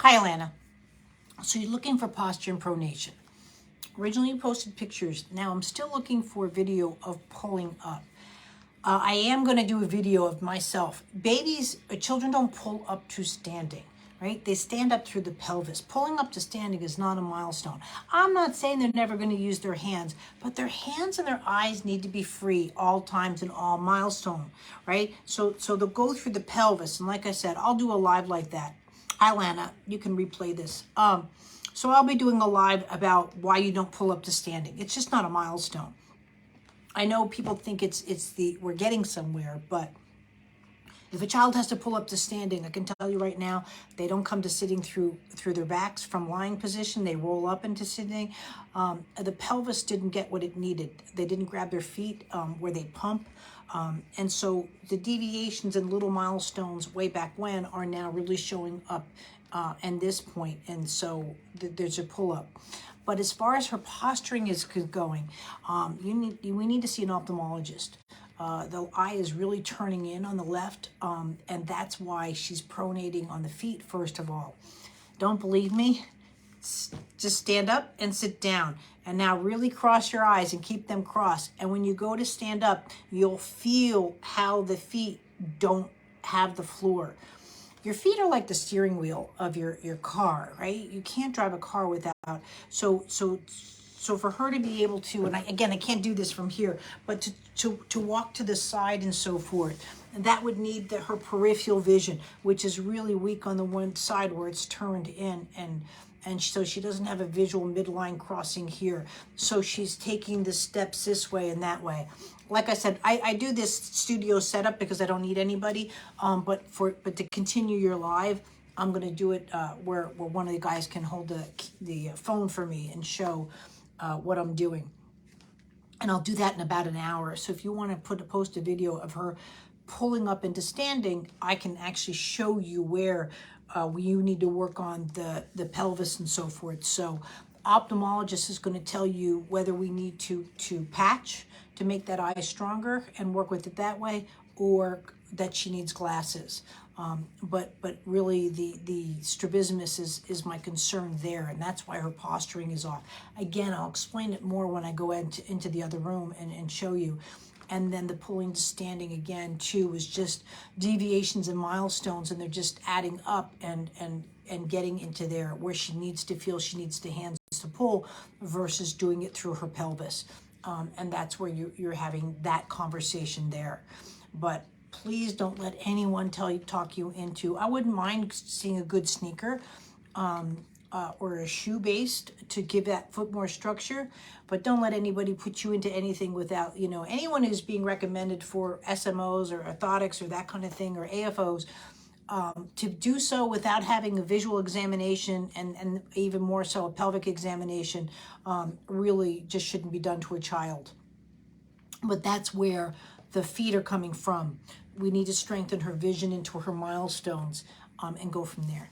Hi, Alana. So you're looking for posture and pronation. Originally you posted pictures. Now I'm still looking for a video of pulling up. I am going to do a video of myself. Children don't pull up to standing, right? They stand up through the pelvis. Pulling up to standing is not a milestone. I'm not saying they're never going to use their hands, but their hands and their eyes need to be free all times and all milestone, right? So they'll go through the pelvis. And like I said, I'll do a live like that. Hi, Lana, you can replay this. So I'll be doing a live about why you don't pull up to standing. It's just not a milestone. I know people think we're getting somewhere, but if a child has to pull up to standing, I can tell you right now, they don't come to sitting through their backs from lying position. They roll up into sitting. The pelvis didn't get what it needed. They didn't grab their feet where they pump. And so the deviations and little milestones way back when are now really showing up at this point. And so there's a pull up. But as far as her posturing is going, we need to see an ophthalmologist. The eye is really turning in on the left, and that's why she's pronating on the feet, first of all. Don't believe me? Just stand up and sit down. And now really cross your eyes and keep them crossed. And when you go to stand up, you'll feel how the feet don't have the floor. Your feet are like the steering wheel of your car, right? You can't drive a car without. So for her to be able to, and I can't do this from here, but to walk to the side and so forth, that would need her peripheral vision, which is really weak on the one side where it's turned in, and so she doesn't have a visual midline crossing here. So she's taking the steps this way and that way. Like I said, I do this studio setup because I don't need anybody, but to continue your live, I'm going to do it where one of the guys can hold the phone for me and show what I'm doing. And I'll do that in about an hour. So if you want to post a video of her pulling up into standing, I can actually show you where you need to work on the pelvis and so forth. So ophthalmologist is going to tell you whether we need to patch to make that eye stronger and work with it that way, or that she needs glasses. But really the strabismus is my concern there, and that's why her posturing is off. Again, I'll explain it more when I go into the other room and show you. And then the pulling to standing again too is just deviations and milestones, and they're just adding up and getting into there where she needs to feel she needs the hands to pull versus doing it through her pelvis. And that's where you're having that conversation there. But please don't let anyone talk you into. I wouldn't mind seeing a good sneaker or a shoe based to give that foot more structure, but don't let anybody put you into anything without, anyone who's being recommended for SMOs or orthotics or that kind of thing, or AFOs, to do so without having a visual examination and even more so a pelvic examination, really just shouldn't be done to a child. But that's where the feet are coming from. We need to strengthen her vision into her milestones and go from there.